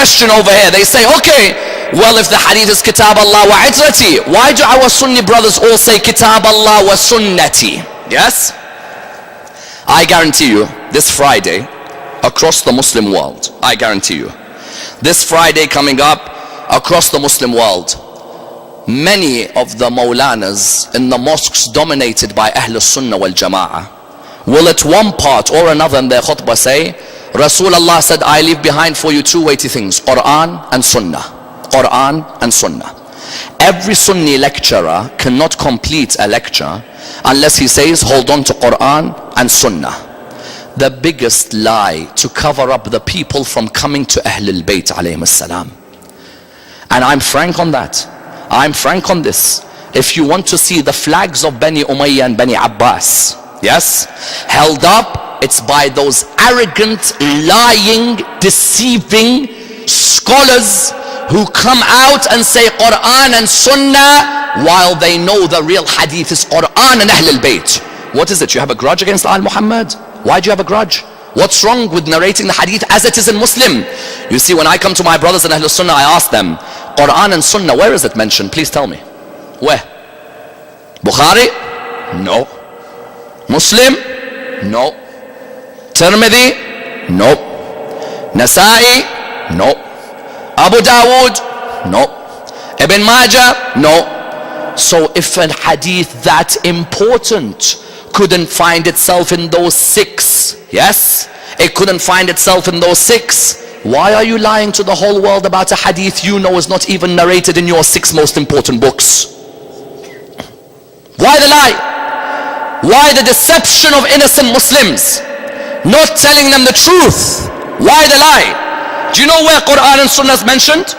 question over here. They say, okay, well, if the hadith is kitab Allah wa itrati, why do our Sunni brothers all say kitab Allah wa sunnati? Yes? I guarantee you, this Friday, across the Muslim world, I guarantee you, this Friday coming up, across the Muslim world, many of the Maulanas in the mosques dominated by Ahl Sunnah wal Jama'ah will at one part or another in their khutbah say, Rasulullah said, I leave behind for you two weighty things, Quran and Sunnah. Quran and Sunnah. Every Sunni lecturer cannot complete a lecture unless he says, hold on to Quran and Sunnah. The biggest lie to cover up the people from coming to Ahlul Bayt alayhim salam. And I'm frank on that. I'm frank on this. If you want to see the flags of Bani Umayyah and Bani Abbas, yes, held up, it's by those arrogant, lying, deceiving scholars who come out and say Quran and Sunnah while they know the real hadith is Quran and Ahlul Bayt. What is it? You have a grudge against Al Muhammad? Why do you have a grudge? What's wrong with narrating the hadith as it is in Muslim? You see, when I come to my brothers in Ahlul Sunnah, I ask them, Quran and Sunnah, where is it mentioned? Please tell me. Where? Bukhari? No. Muslim? No. Tirmidhi? No. Nasa'i? No. Abu Dawood? No. Ibn Majah? No. So if a hadith that important couldn't find itself in those six, yes, it couldn't find itself in those six, why are you lying to the whole world about a hadith you know is not even narrated in your six most important books? Why the lie? Why the deception of innocent Muslims? Not telling them the truth. Why the lie? Do you know where Quran and Sunnah is mentioned?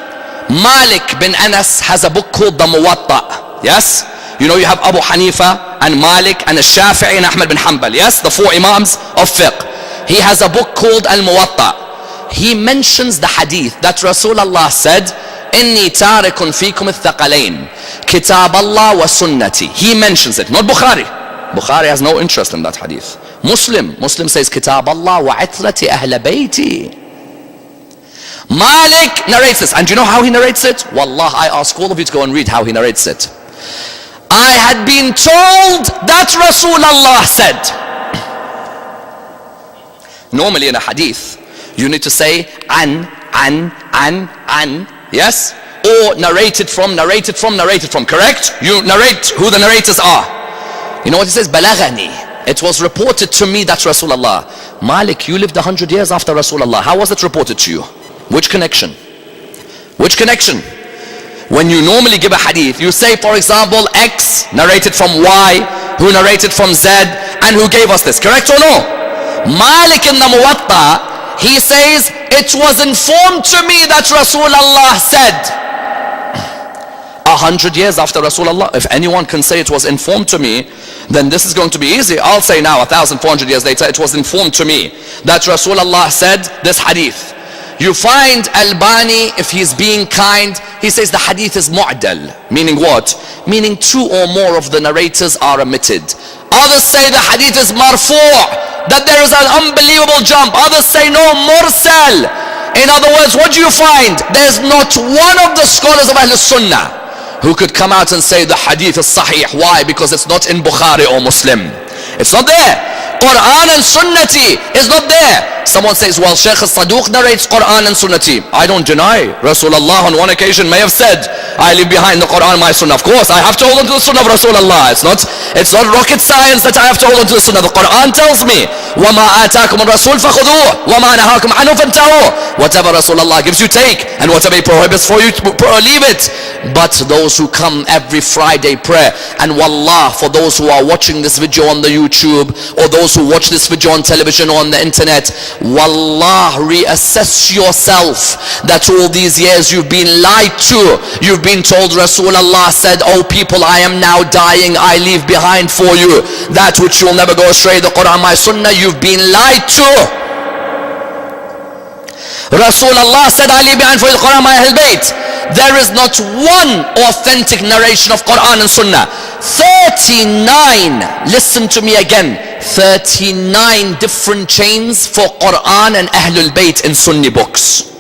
Malik bin Anas has a book called the Muwatta. Yes? You know, you have Abu Hanifa and Malik and Shafi'i and Ahmad bin Hanbal. Yes? The four Imams of fiqh. He has a book called Al-Muwatta. He mentions the hadith that Rasulullah said, Inni tarikun fikum atThaqalayn, kitab Allah wa sunnati. He mentions it, not Bukhari. Bukhari has no interest in that hadith. Muslim says kitab Allah wa itrati ahla bayti. Malik narrates this, and do you know how he narrates it? Wallah, I ask all of you to go and read how he narrates it. I had been told that Rasulullah said. Normally in a hadith, you need to say an, yes? Or narrated from, correct? You narrate who the narrators are. You know what he says? Balaghani. It was reported to me that Rasulullah. Malik, you lived 100 years after Rasulullah. How was it reported to you? Which connection? Which connection? When you normally give a hadith, you say, for example, X narrated from Y, who narrated from Z, and who gave us this. Correct or no? Malik in the Muwatta, he says, it was informed to me that Rasulullah said. 100 years after Rasulullah, if anyone can say it was informed to me, then this is going to be easy. I'll say now, 1,400 years later, it was informed to me that Rasulullah said this hadith. You find Albani, if he's being kind, he says the hadith is mu'dal. Meaning what? Meaning two or more of the narrators are omitted. Others say the hadith is marfu', that there is an unbelievable jump. Others say no, mursal. In other words, what do you find? There's not one of the scholars of Ahl Sunnah who could come out and say the hadith is sahih. Why? Because it's not in Bukhari or Muslim. It's not there. Quran and Sunnati is not there. Someone says, well, Shaykh al-Saduq narrates Quran and Sunnati. I don't deny. Rasulullah on one occasion may have said, I leave behind the Quran my Sunnah. Of course, I have to hold on to the Sunnah of Rasulullah. It's not rocket science that I have to hold on to the Sunnah. The Quran tells me, وَمَا آتَاكُمُ الرَّسُولُ فَخُذُوهُ وَمَا نَهَاكُمْ عَنْهُ فَانْتَهُوا. Whatever Rasulullah gives you, take. And whatever he prohibits for you, leave it. But those who come every Friday prayer, and wallah, for those who are watching this video on the YouTube, or those who watch this video on television or on the internet, wallah, reassess yourself that all these years you've been lied to. You've been told Rasulullah said, oh people, I am now dying, I leave behind for you that which will never go astray, the Quran, my Sunnah. You've been lied to. Rasulullah said, I leave behind for you the Quran, my Ahl Bayt. There is not one authentic narration of Quran and Sunnah. 39, listen to me again, 39 different chains for Quran and Ahlul Bayt in Sunni books.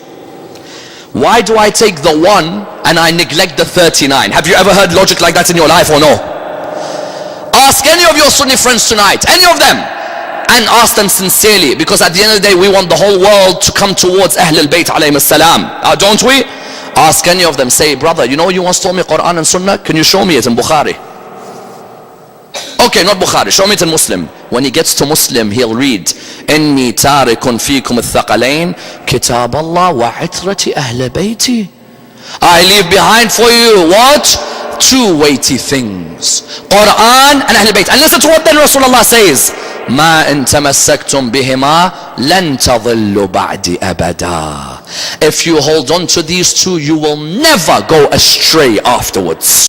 Why do I take the one and I neglect the 39? Have you ever heard logic like that in your life or no? Ask any of your Sunni friends tonight, any of them, and ask them sincerely, because at the end of the day we want the whole world to come towards Ahl al-Bayt alayhim as-salam, don't we? Ask any of them, say, brother, you know you once told me Quran and Sunnah, can you show me it in Bukhari? Okay, not Bukhari, show me it in Muslim. When he gets to Muslim, he'll read, إِنِّي تَارِكٌ فِيكُمْ الثَّقَلَيْن كِتَابَ اللَّهِ وَعِتْرَةِ أَهْلِ بَيْتِي. I leave behind for you what? Two weighty things, Quran and Ahl Bayt. And listen to what then Rasulullah says, ما إن تمسكتم بهما لن تضلوا بعد أبدا. If you hold on to these two, you will never go astray afterwards.